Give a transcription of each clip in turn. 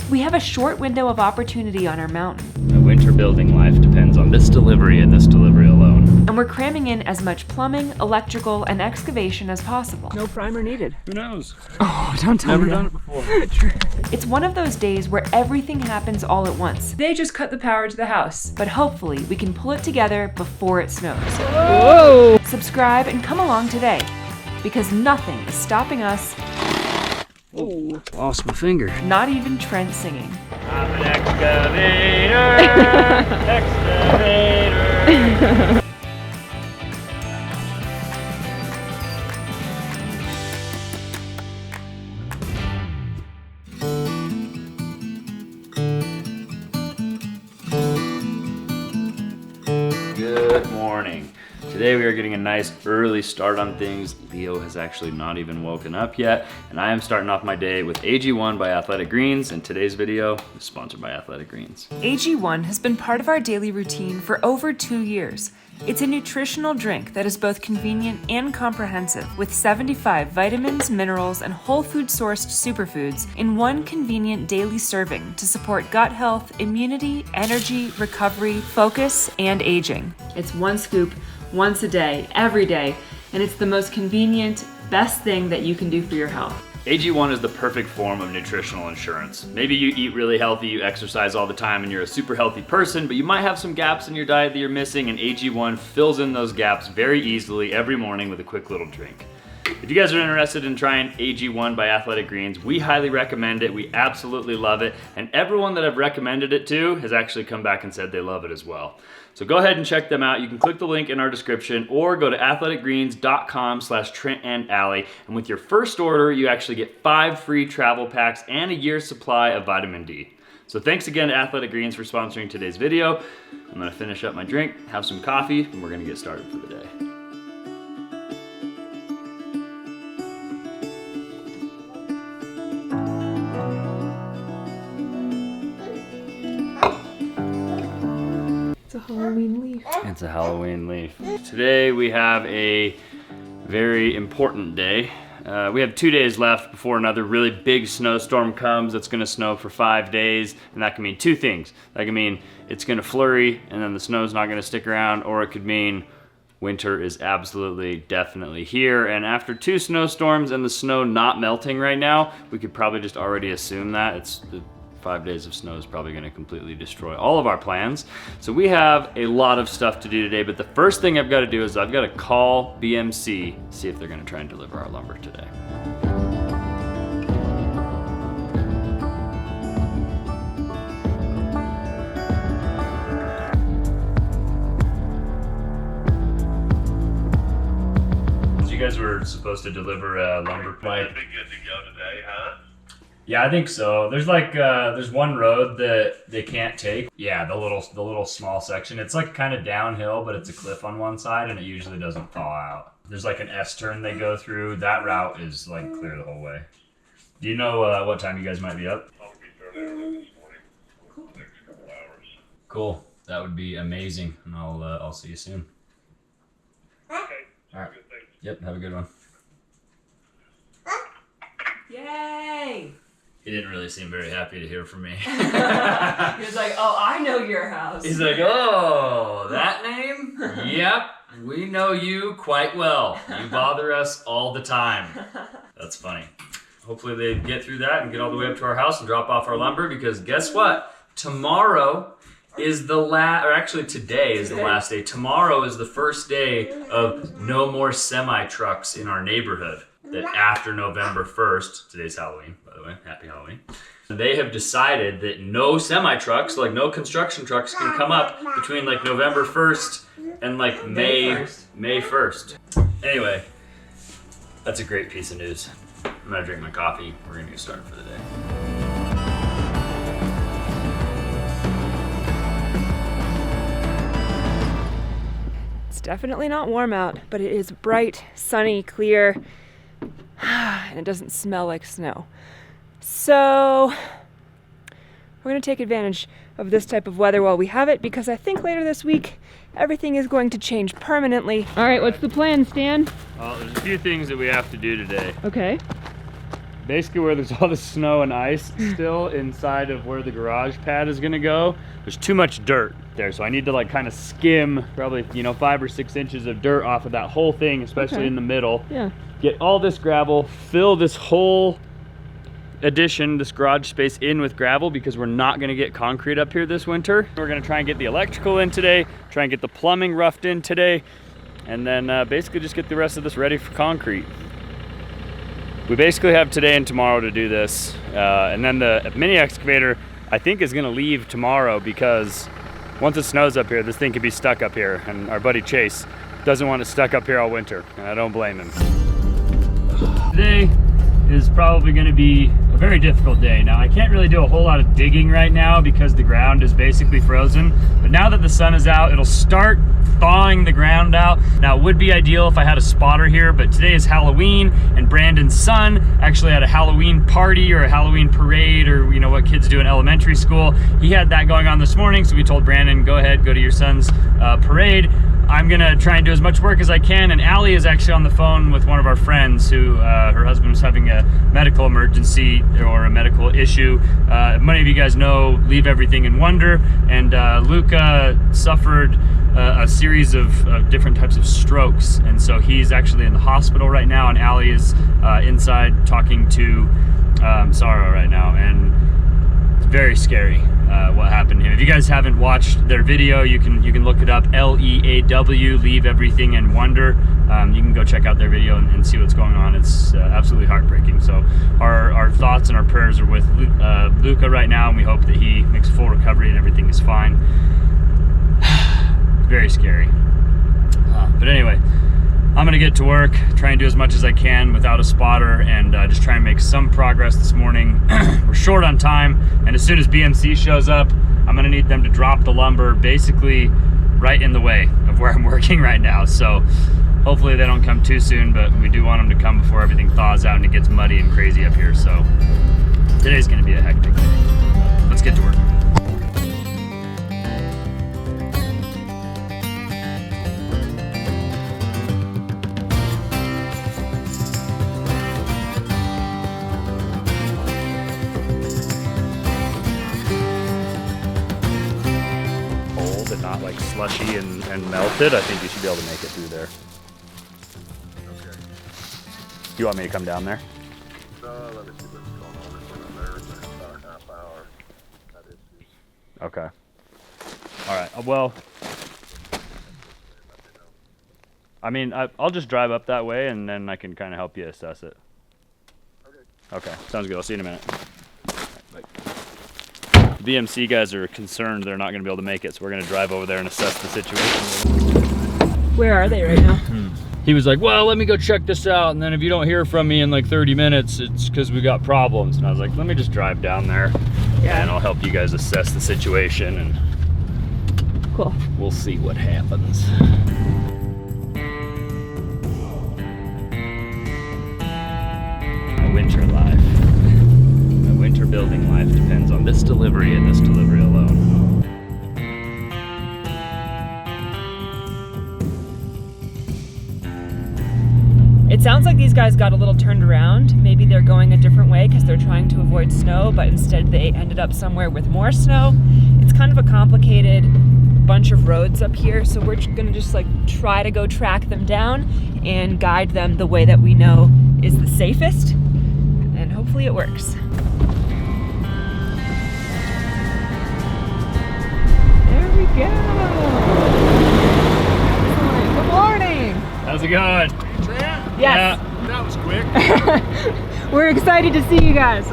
We have a short window of opportunity on our mountain. My winter building life depends on this delivery and this delivery alone. And we're cramming in as much plumbing, electrical, and excavation as possible. No primer needed. Who knows? Oh, don't tell me. Never done it before. It's one of those days where everything happens all at once. They just cut the power to the house. But hopefully we can pull it together before it snows. Whoa! Subscribe and come along today, because nothing is stopping us, Oh, lost my finger. not even Trent singing. I'm an excavator. Excavator. Good morning. Today we are getting a nice early start on things. Leo has actually not even woken up yet, and I am starting off my day with AG1 by Athletic Greens, and today's video is sponsored by Athletic Greens. AG1 has been part of our daily routine for over 2 years. It's a nutritional drink that is both convenient and comprehensive, with 75 vitamins, minerals, and whole food sourced superfoods in one convenient daily serving to support gut health, immunity, energy, recovery, focus, and aging. It's one scoop, once a day, every day, and it's the most convenient, best thing that you can do for your health. AG1 is the perfect form of nutritional insurance. Maybe you eat really healthy, you exercise all the time, and you're a super healthy person, but you might have some gaps in your diet that you're missing, and AG1 fills in those gaps very easily every morning with a quick little drink. If you guys are interested in trying AG1 by Athletic Greens, we highly recommend it. We absolutely love it, and everyone that I've recommended it to has actually come back and said they love it as well. So go ahead and check them out. You can click the link in our description or go to athleticgreens.com/Trent Allie, and with your first order, you actually get 5 free travel packs and a year's supply of vitamin D. So thanks again to Athletic Greens for sponsoring today's video. I'm gonna finish up my drink, have some coffee, and we're gonna get started for the day. It's a Halloween leaf. It's a Halloween leaf. Today we have a very important day. We have 2 days left before another really big snowstorm comes. It's gonna snow for 5 days, and that can mean 2 things. That can mean it's gonna flurry and then the snow's not gonna stick around, or it could mean winter is absolutely, definitely here. And after 2 snowstorms and the snow not melting right now, we could probably just already assume that. 5 days of snow is probably gonna completely destroy all of our plans. So we have a lot of stuff to do today, but the first thing I've gotta do is I've gotta call BMC, see if they're gonna try and deliver our lumber today. You guys were supposed to deliver lumber pipe. Should be good to go today, huh? Yeah, I think so. There's like there's one road that they can't take. Yeah, the little small section. It's like kind of downhill, but it's a cliff on one side, and it usually doesn't thaw out. There's like an S turn they go through. That route is like clear the whole way. Do you know what time you guys might be up? I'll be fairly early this morning. Next couple hours. Cool. That would be amazing, and I'll see you soon. Okay. All right. Good thing. Yep. Have a good one. Yay! He didn't really seem very happy to hear from me. He was like, oh, I know your house. He's like, oh, that name? Yep, we know you quite well. You bother us all the time. That's funny. Hopefully they get through that and get all the way up to our house and drop off our lumber, because guess what? Tomorrow is the today is the last day. Tomorrow is the first day of no more semi-trucks in our neighborhood. That after November 1st, today's Halloween, by the way, happy Halloween. They have decided that no semi-trucks, like no construction trucks, can come up between like November 1st and like May 1st. Anyway, that's a great piece of news. I'm gonna drink my coffee. We're gonna get started for the day. It's definitely not warm out, but it is bright, sunny, clear, and it doesn't smell like snow. So we're gonna take advantage of this type of weather while we have it, because I think later this week, everything is going to change permanently. All right, what's the plan, Stan? Well, there's a few things that we have to do today. Okay. basically where there's all the snow and ice still inside of where the garage pad is gonna go, there's too much dirt there. So I need to like kind of skim probably, you know, 5 or 6 inches of dirt off of that whole thing, especially in the middle. Yeah. Get all this gravel, fill this whole addition, this garage space in with gravel because we're not gonna get concrete up here this winter. We're gonna try and get the electrical in today, try and get the plumbing roughed in today, and then basically just get the rest of this ready for concrete. We basically have today and tomorrow to do this, and then the mini excavator I think is gonna leave tomorrow because once it snows up here, this thing could be stuck up here, and our buddy Chase doesn't want it stuck up here all winter, and I don't blame him. Today is probably going to be a very difficult day. Now, I can't really do a whole lot of digging right now because the ground is basically frozen, but now that the sun is out, it'll start thawing the ground out. Now, it would be ideal if I had a spotter here, but today is Halloween, and Brandon's son actually had a Halloween party or a Halloween parade, or you know what kids do in elementary school. He had that going on this morning, so we told Brandon, go ahead, go to your son's parade. I'm gonna try and do as much work as I can, and Allie is actually on the phone with one of our friends who her husband was having a medical emergency or a medical issue. Many of you guys know Leave Everything in Wonder, and Luca suffered a series of different types of strokes, and so he's actually in the hospital right now, and Allie is inside talking to Sarah right now, and it's very scary. What happened to him. If you guys haven't watched their video, you can look it up, LEAW, Leave Everything in Wonder. You can go check out their video and see what's going on. It's absolutely heartbreaking. So our thoughts and our prayers are with Luca right now, and we hope that he makes full recovery and everything is fine. Very scary. But anyway, I'm gonna get to work, try and do as much as I can without a spotter, and just try and make some progress this morning. We're short on time, and as soon as BMC shows up, I'm gonna need them to drop the lumber basically right in the way of where I'm working right now. So hopefully they don't come too soon, but we do want them to come before everything thaws out and it gets muddy and crazy up here. So today's gonna be a hectic day. Let's get to work. Not like slushy and melted, I think you should be able to make it through there. Okay. Do you want me to come down there? Let me see what's going on. It's been there for about a half hour. That is. Okay. All right. Well, I mean, I'll just drive up that way, and then I can kind of help you assess it. Okay. Sounds good. I'll see you in a minute. Bye. The BMC guys are concerned they're not going to be able to make it, so we're going to drive over there and assess the situation. Where are they right now? He was like, well, let me go check this out, and then if you don't hear from me in like 30 minutes, it's because we got problems. And I was like, let me just drive down there, and I'll help you guys assess the situation, and Cool. we'll see what happens. My winter life. My winter building life depends on this delivery and this delivery alone. It sounds like these guys got a little turned around. Maybe they're going a different way because they're trying to avoid snow, but instead they ended up somewhere with more snow. It's kind of a complicated bunch of roads up here, so we're gonna just like try to go track them down and guide them the way that we know is the safest, and hopefully it works. There we go. Excellent. Good morning. How's it going? Yes. Yeah. That was quick. We're excited to see you guys.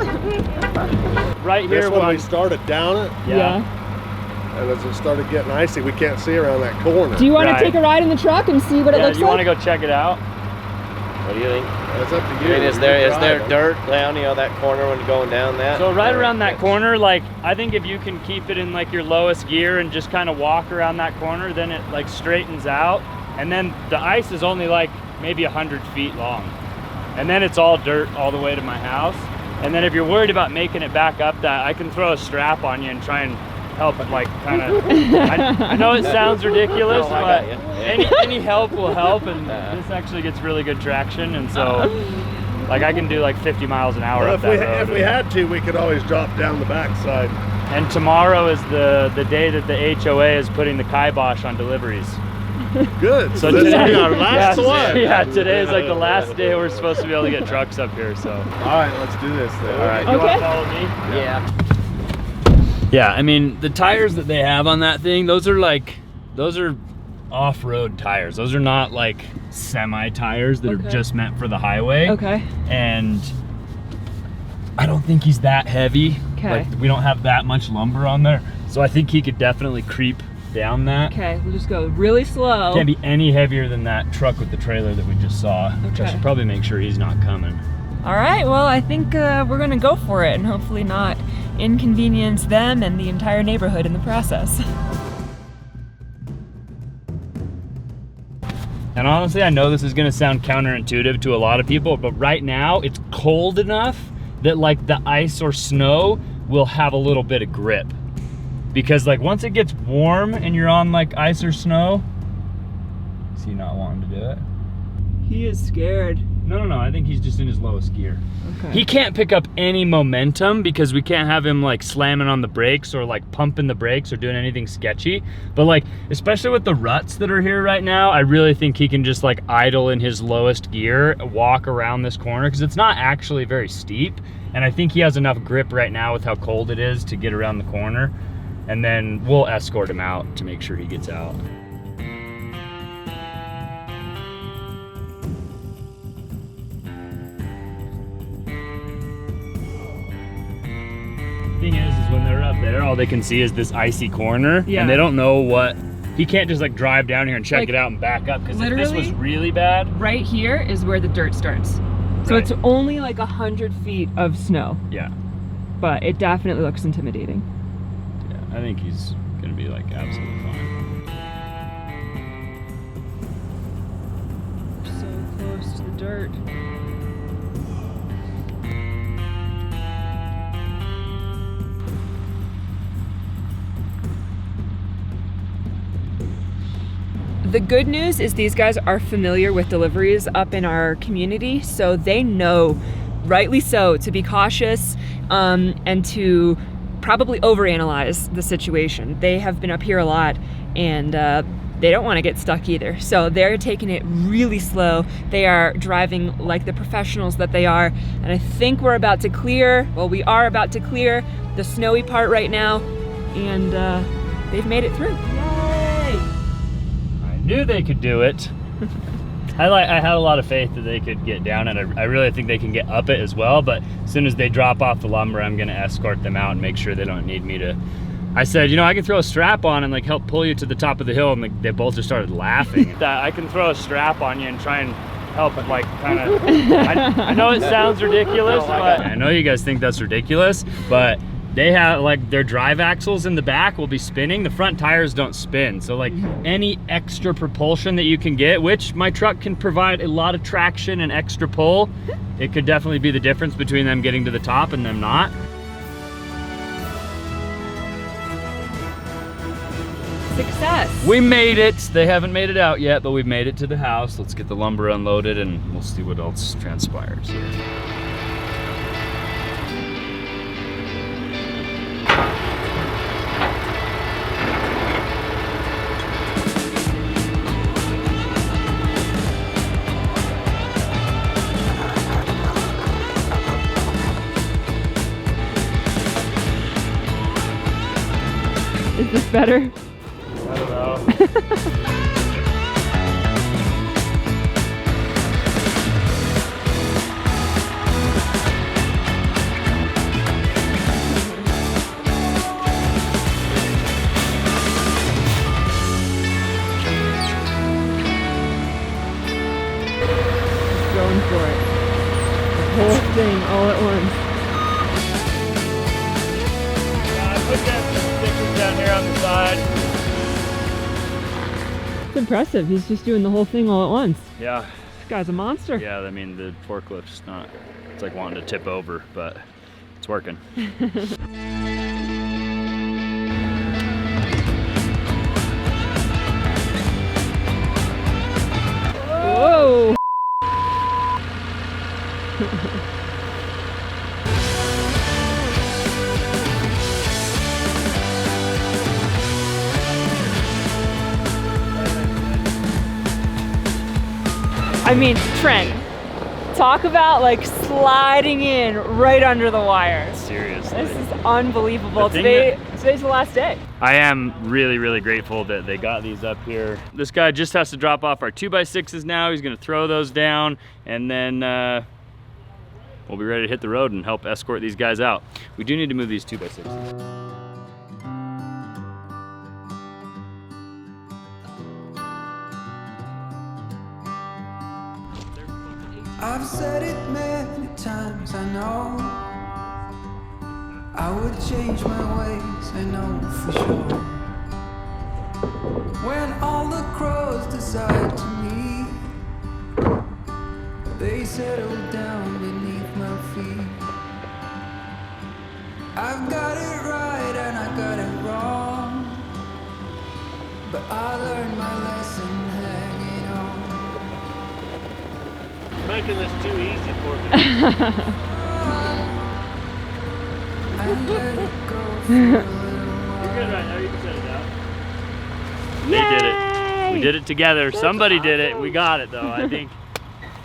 Right This here when when we started down it, and as it started getting icy, we can't see around that corner. Do you want Right. to take a ride in the truck and see what it Yeah, looks you want to like? go check it out? What do you think? It's up to I you. mean, is You there can drive dirt down, you know, that corner when you're going down that? So right Or- around that corner, like, I think if you can keep it in like your lowest gear and just kind of walk around that corner, then it like straightens out. And then the ice is only like maybe 100 feet long. And then it's all dirt all the way to my house. And then if you're worried about making it back up that, I can throw a strap on you and try and help it, like kind of, I know it sounds ridiculous, No, I but got you. any help will help, and this actually gets really good traction, and so Like I can do like 50 miles an hour Well, up that road. if we had to, we could always drop down the backside. And tomorrow is the day that the HOA is putting the kibosh on deliveries. Good. So this today, will be our last one. Yeah, today is like the last day we're supposed to be able to get trucks up here. So. All right, let's do this then. All right, you Okay. want to follow me? Yeah. Yeah, I mean the tires that they have on that thing, those are off-road tires. Those are not like semi tires that Okay. are just meant for the highway. Okay. And I don't think he's that heavy. Okay. Like we don't have that much lumber on there, so I think he could definitely creep down that. Okay, we'll just go really slow. Can't be any heavier than that truck with the trailer that we just saw. Which I Okay. should probably make sure he's not coming. All right, well, I think we're gonna go for it and hopefully not inconvenience them and the entire neighborhood in the process. And honestly, I know this is gonna sound counterintuitive to a lot of people, but right now it's cold enough that like the ice or snow will have a little bit of grip. Because like once it gets warm and you're on like ice or snow, is he not wanting to do it? He is scared. No, I think he's just in his lowest gear. Okay. He can't pick up any momentum because we can't have him like slamming on the brakes or like pumping the brakes or doing anything sketchy. But like, especially with the ruts that are here right now, I really think he can just like idle in his lowest gear, walk around this corner because it's not actually very steep. And I think he has enough grip right now with how cold it is to get around the corner. And then we'll escort him out to make sure he gets out. Thing is when they're up there, all they can see is this icy corner, Yeah. and they don't know what. He can't just like drive down here and check Like, it out and back up because if this was literally- really bad, Right here is where the dirt starts. So Right. it's only like 100 feet of snow, yeah, but it definitely looks intimidating. I think he's gonna be like absolutely fine. So close to the dirt. The good news is these guys are familiar with deliveries up in our community, so they know, rightly so, to be cautious and to probably overanalyze the situation. They have been up here a lot and they don't want to get stuck either. So they're taking it really slow. They are driving like the professionals that they are. And I think we're about to clear, well, we are about to clear the snowy part right now. And they've made it through. Yay! I knew they could do it. I had a lot of faith that they could get down it. I really think they can get up it as well, but as soon as they drop off the lumber, I'm gonna escort them out and make sure they don't need me to. I said, you know, I can throw a strap on and like help pull you to the top of the hill, and they both just started laughing. I can throw a strap on you and try and help it, like kind of. I know it sounds ridiculous, but I know you guys think that's ridiculous, but they have like their drive axles in the back will be spinning. The front tires don't spin. So like any extra propulsion that you can get, which my truck can provide a lot of traction and extra pull, it could definitely be the difference between them getting to the top and them not. Success! We made it. They haven't made it out yet, but we've made it to the house. Let's get the lumber unloaded and we'll see what else transpires here. Is this better? I don't know. Going for it. The whole thing all at once. I put down some stickers down here on the side. It's impressive. He's just doing the whole thing all at once. Yeah, This guy's a monster. yeah. I mean, the forklift's not. It's like wanting to tip over, but it's working. Whoa! I mean, Trent, talk about like sliding in right under the wire. Seriously. This is unbelievable. The thing Today's the last day. I am really, really grateful that they got these up here. This guy just has to drop off our 2x6s now. He's gonna throw those down, and then we'll be ready to hit the road and help escort these guys out. We do need to move these 2x6s. I've said it many times, I know I would change my ways, I know for sure. When all the crows decide to meet, they settle down beneath my feet. I've got it right and I got it wrong, but I learned my lesson hanging on. Making this too easy for me. And let it go for a little while. You're good right now, you can set it down. They did it. We did it together. Somebody did it. We got it though. I think,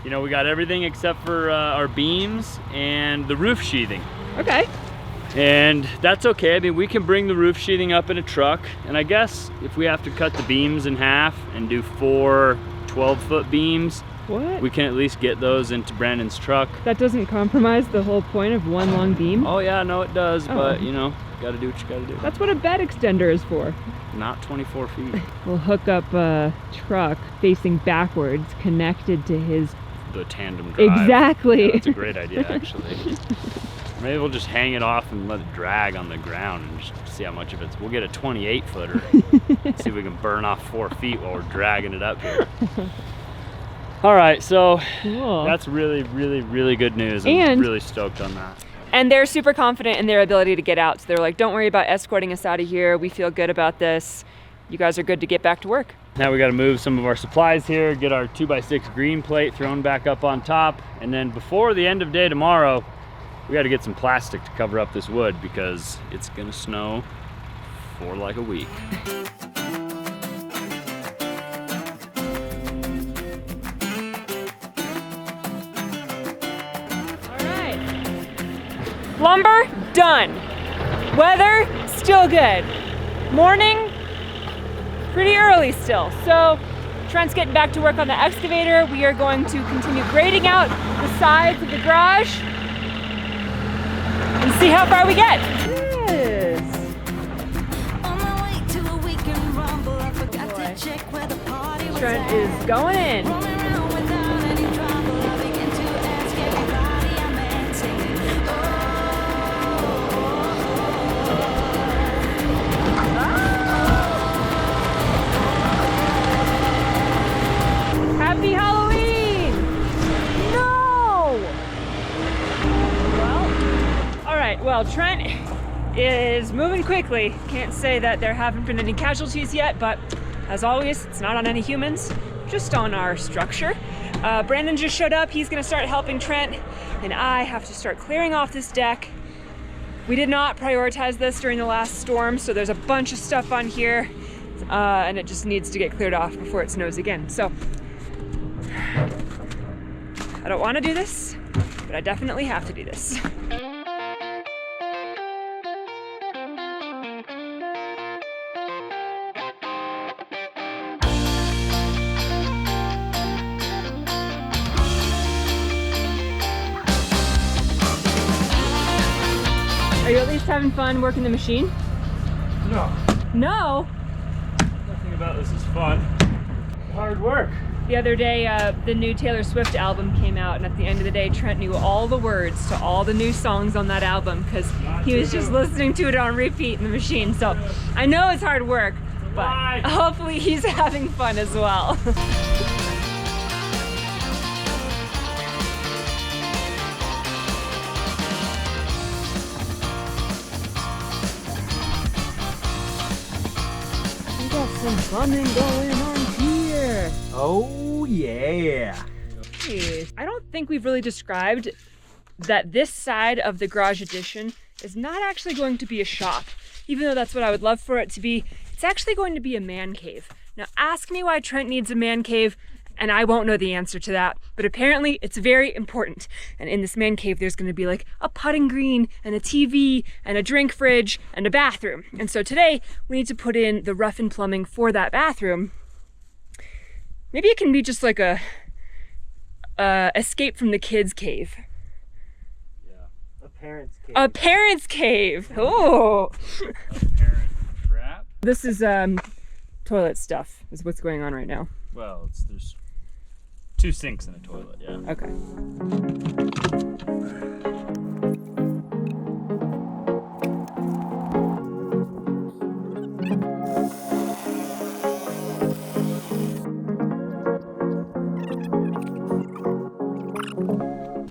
you know, we got everything except for our beams and the roof sheathing. Okay. And that's okay. I mean, we can bring the roof sheathing up in a truck. And I guess if we have to cut the beams in half and do 4 12-foot beams, What? we can at least get those into Brandon's truck. That doesn't compromise the whole point of one long beam? Oh yeah, no it does, Oh. but you know, gotta do what you gotta do. That's what a bed extender is for. Not 24 feet. We'll hook up a truck facing backwards, connected to his... The tandem drive. Exactly. Yeah, that's a great idea, actually. Maybe we'll just hang it off and let it drag on the ground and just see how much of it's. We'll get a 28-footer. See if we can burn off 4 feet while we're dragging it up here. All right, so Cool. that's really, really, really good news. I'm And- really stoked on that. And they're super confident in their ability to get out. So they're like, don't worry about escorting us out of here. We feel good about this. You guys are good to get back to work. Now we got to move some of our supplies here, get our 2x6 green plate thrown back up on top, and then before the end of day tomorrow, we got to get some plastic to cover up this wood because it's gonna snow for like a week. Lumber, done. Weather, still good. Morning, pretty early still. So Trent's getting back to work on the excavator. We are going to continue grading out the sides of the garage and see how far we get. Yes. Trent is going in. Happy Halloween! No! Well, all right, well, Trent is moving quickly. Can't say that there haven't been any casualties yet, but as always, it's not on any humans, just on our structure. Brandon just showed up. He's gonna start helping Trent, and I have to start clearing off this deck. We did not prioritize this during the last storm, so there's a bunch of stuff on here, and it just needs to get cleared off before it snows again. So, I don't want to do this, but I definitely have to do this. Are you at least having fun working the machine? No, No? nothing about this is fun. Hard work. The other day, the new Taylor Swift album came out, and at the end of the day, Trent knew all the words to all the new songs on that album because he was just listening to it on repeat in the machine. So I know it's hard work, but hopefully he's having fun as well. We got some plumbing going on here. Oh yeah. Jeez. I don't think we've really described that this side of the garage addition is not actually going to be a shop. Even though that's what I would love for it to be, it's actually going to be a man cave. Now ask me why Trent needs a man cave, And I won't know the answer to that, but apparently it's very important. And in this man cave, there's gonna be like a putting green and a TV and a drink fridge and a bathroom. And so today we need to put in the rough-in plumbing for that bathroom. Maybe it can be just like a escape from the kids' cave. Yeah. A parent's cave. A parent's cave. Oh. A parent trap? This is toilet stuff is what's going on right now. Well, there's 2 sinks in a toilet, yeah. Okay.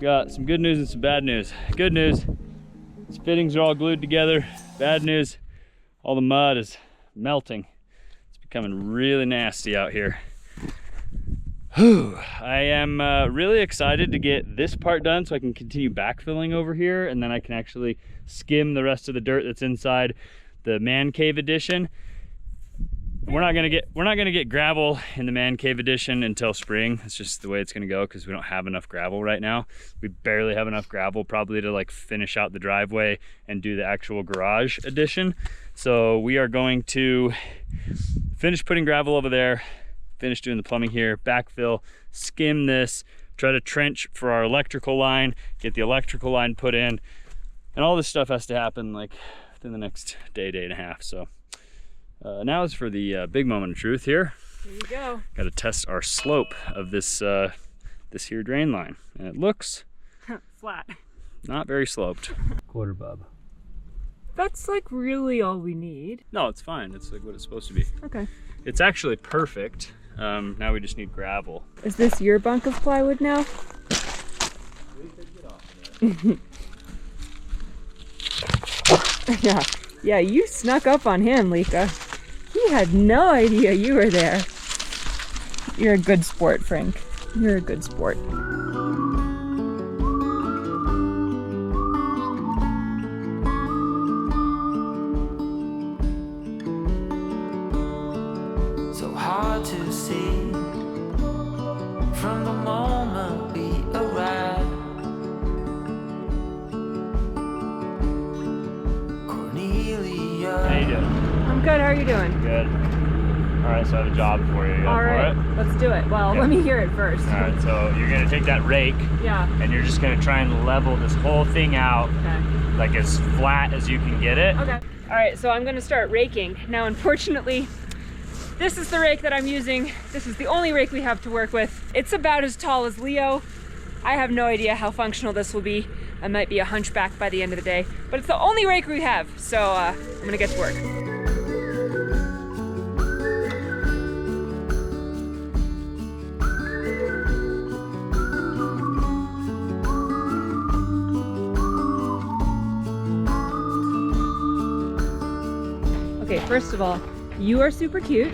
Got some good news and some bad news. Good news, these fittings are all glued together. Bad news, all the mud is melting. It's becoming really nasty out here. Whew. I am really excited to get this part done so I can continue backfilling over here, and then I can actually skim the rest of the dirt that's inside the man cave addition. We're not gonna get gravel in the man cave addition until spring. It's just the way it's gonna go because we don't have enough gravel right now. We barely have enough gravel probably to like finish out the driveway and do the actual garage addition. So we are going to finish putting gravel over there, finish doing the plumbing here, backfill, skim this, try to trench for our electrical line, get the electrical line put in, and all this stuff has to happen like within the next day and a half. So now is for the big moment of truth here. Here you go. Got to test our slope of this this here drain line, and it looks Flat. not very sloped. Quarter bub. That's like really all we need. No, it's fine. It's like what it's supposed to be. Okay. It's actually perfect. Now we just need gravel. Is this your bunk of plywood now? Yeah. Yeah, you snuck up on him, Lika. He had no idea you were there. You're a good sport, Frank. You're a good sport. So hard to see from the moment we arrived. Cornelia. How you doing? I'm good, how are you doing? Good. All right, so I have a job for you. You up All right, for it? let's do it. Well, Okay. let me hear it first. All right, so you're gonna take that rake Yeah, and you're just gonna try and level this whole thing out okay. like as flat as you can get it. Okay. All right, so I'm gonna start raking. Now, unfortunately, this is the rake that I'm using. This is the only rake we have to work with. It's about as tall as Leo. I have no idea how functional this will be. I might be a hunchback by the end of the day, but it's the only rake we have, so I'm gonna get to work. Okay, first of all, you are super cute.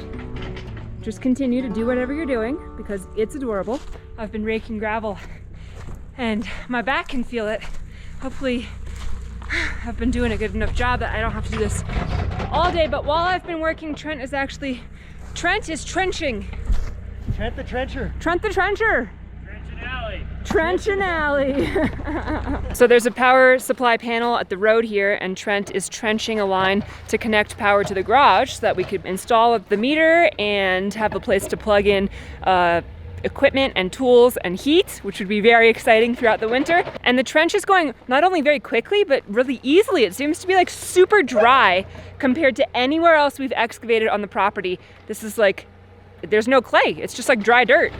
Just continue to do whatever you're doing because it's adorable. I've been raking gravel and my back can feel it. Hopefully I've been doing a good enough job that I don't have to do this all day, but while I've been working, Trent is trenching. Trent the Trencher. Trent the Trencher. Trent Allie. Trent Allie. So there's a power supply panel at the road here, and Trent is trenching a line to connect power to the garage so that we could install the meter and have a place to plug in equipment and tools and heat, which would be very exciting throughout the winter. And the trench is going not only very quickly, but really easily. It seems to be like super dry compared to anywhere else we've excavated on the property. This is like, there's no clay. It's just like dry dirt.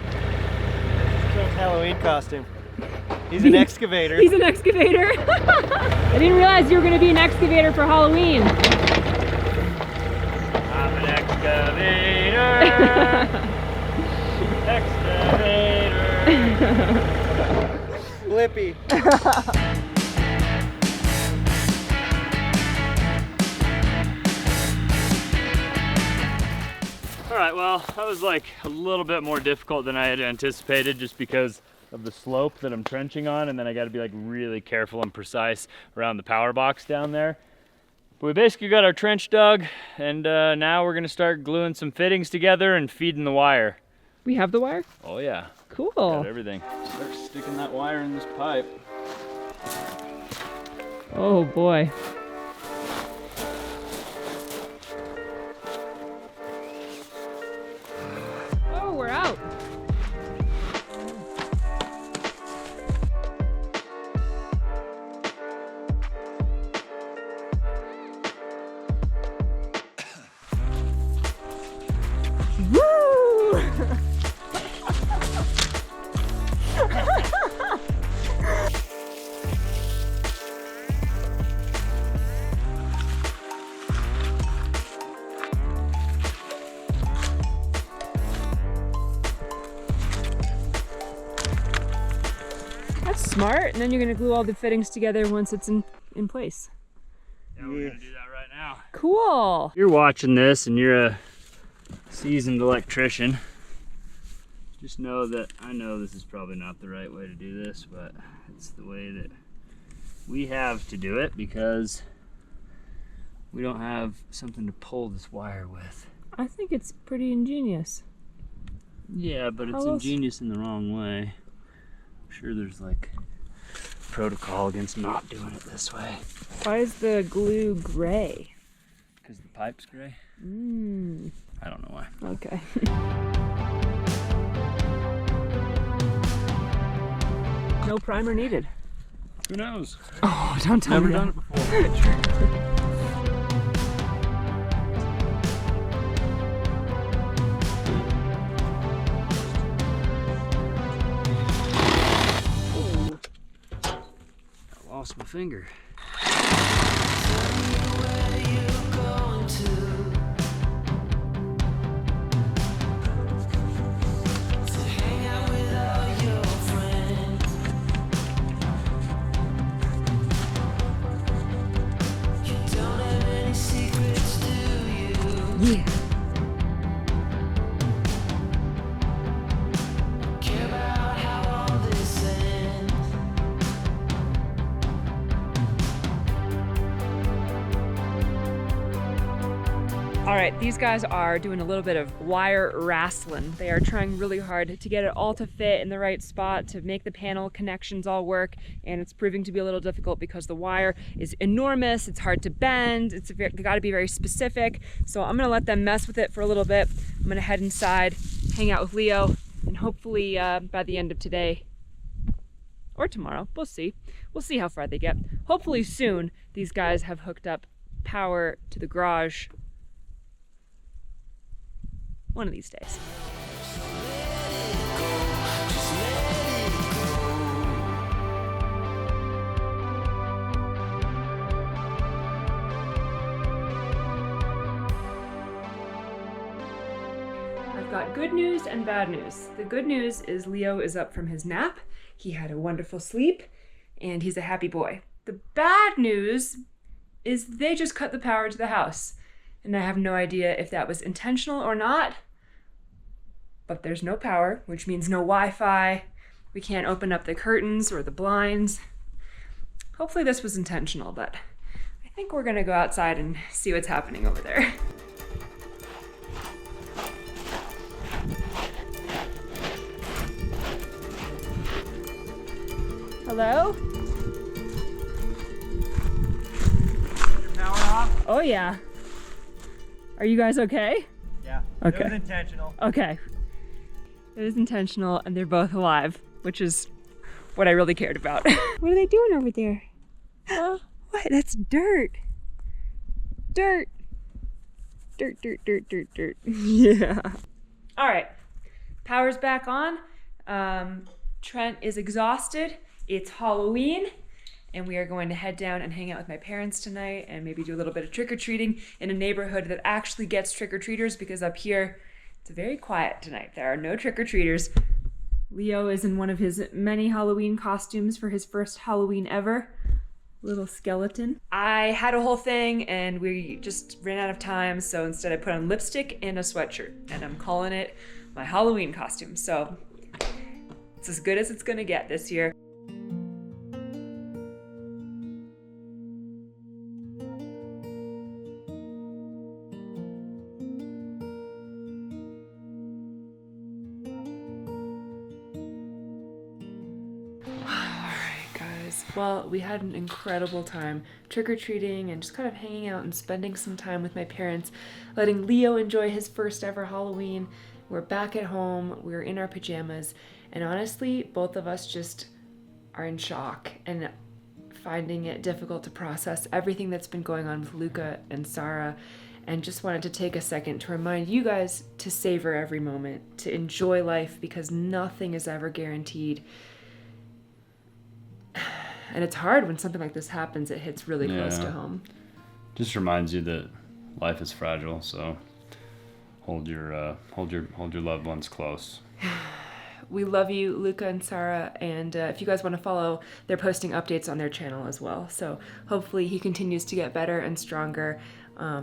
Halloween costume. He's an excavator. He's an excavator. I didn't realize you were going to be an excavator for Halloween. I'm an excavator. Excavator. Blippi. All right, well, that was like a little bit more difficult than I had anticipated just because of the slope that I'm trenching on, and then I got to be like really careful and precise around the power box down there. But we basically got our trench dug, and now we're gonna start gluing some fittings together and feeding the wire. We have the wire? Oh yeah. Cool. Got everything. Start sticking that wire in this pipe. Oh boy. Oh, we're out. Woo! That's smart, and then you're gonna glue all the fittings together once it's in place. Yeah, we're gonna do that right now. Cool. You're watching this and you're a seasoned electrician. Just know that I know this is probably not the right way to do this, but it's the way that we have to do it because we don't have something to pull this wire with. I think it's pretty ingenious. Yeah, but it's How else? ingenious in the wrong way. I'm sure there's like protocol against not doing it this way. Why is the glue gray? Because the pipe's gray? Mmm. I don't know why. Okay. No primer needed. Who knows? Oh, don't tell Never me done that. it before. I lost my finger. Yeah. All right, these guys are doing a little bit of wire wrestling. They are trying really hard to get it all to fit in the right spot, to make the panel connections all work, and it's proving to be a little difficult because the wire is enormous, it's hard to bend, it's got to be very specific. So I'm gonna let them mess with it for a little bit. I'm gonna head inside, hang out with Leo, and hopefully by the end of today, or tomorrow, we'll see. We'll see how far they get. Hopefully soon, these guys have hooked up power to the garage one of these days. I've got good news and bad news. The good news is Leo is up from his nap. He had a wonderful sleep and he's a happy boy. The bad news is they just cut the power to the house. And I have no idea if that was intentional or not. But there's no power, which means no Wi-Fi. We can't open up the curtains or the blinds. Hopefully this was intentional, but I think we're gonna go outside and see what's happening over there. Hello? Power off? Oh yeah. Are you guys okay? Yeah. Okay. It was intentional. Okay. It was intentional and they're both alive, which is what I really cared about. What are they doing over there? What? That's dirt. Dirt. Dirt, dirt, dirt, dirt, dirt. Yeah. All right. Power's back on. Trent is exhausted. It's Halloween. And we are going to head down and hang out with my parents tonight and maybe do a little bit of trick-or-treating in a neighborhood that actually gets trick-or-treaters, because up here, it's very quiet tonight. There are no trick-or-treaters. Leo is in one of his many Halloween costumes for his first Halloween ever. Little skeleton. I had a whole thing and we just ran out of time, so instead I put on lipstick and a sweatshirt, and I'm calling it my Halloween costume. So it's as good as it's gonna get this year. Well, we had an incredible time trick-or-treating and just kind of hanging out and spending some time with my parents, letting Leo enjoy his first ever Halloween. We're back at home, we're in our pajamas, and honestly, both of us just are in shock and finding it difficult to process everything that's been going on with Luca and Sarah, and just wanted to take a second to remind you guys to savor every moment, to enjoy life, because nothing is ever guaranteed. And it's hard when something like this happens. It hits really close to home. Just reminds you that life is fragile, so hold your loved ones close. We love you, Luca and Sarah, and if you guys want to follow, they're posting updates on their channel as well. So hopefully he continues to get better and stronger.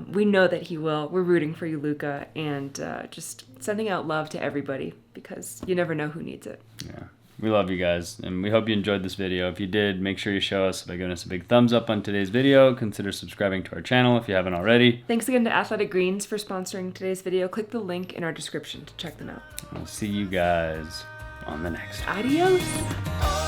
We know that he will. We're rooting for you, Luca, and just sending out love to everybody, because you never know who needs it. Yeah. We love you guys, and we hope you enjoyed this video. If you did, make sure you show us by giving us a big thumbs up on today's video. Consider subscribing to our channel if you haven't already. Thanks again to Athletic Greens for sponsoring today's video. Click the link in our description to check them out. We'll see you guys on the next one. Adios!